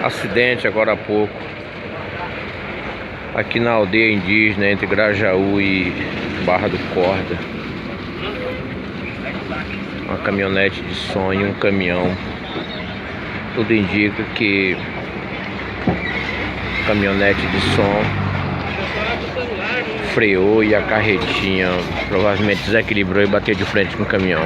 Acidente agora há pouco aqui na aldeia indígena entre Grajaú e Barra do Corda. Uma caminhonete de som e um caminhão. Tudo indica que a caminhonete de som freou e a carretinha provavelmente desequilibrou e bateu de frente com o caminhão.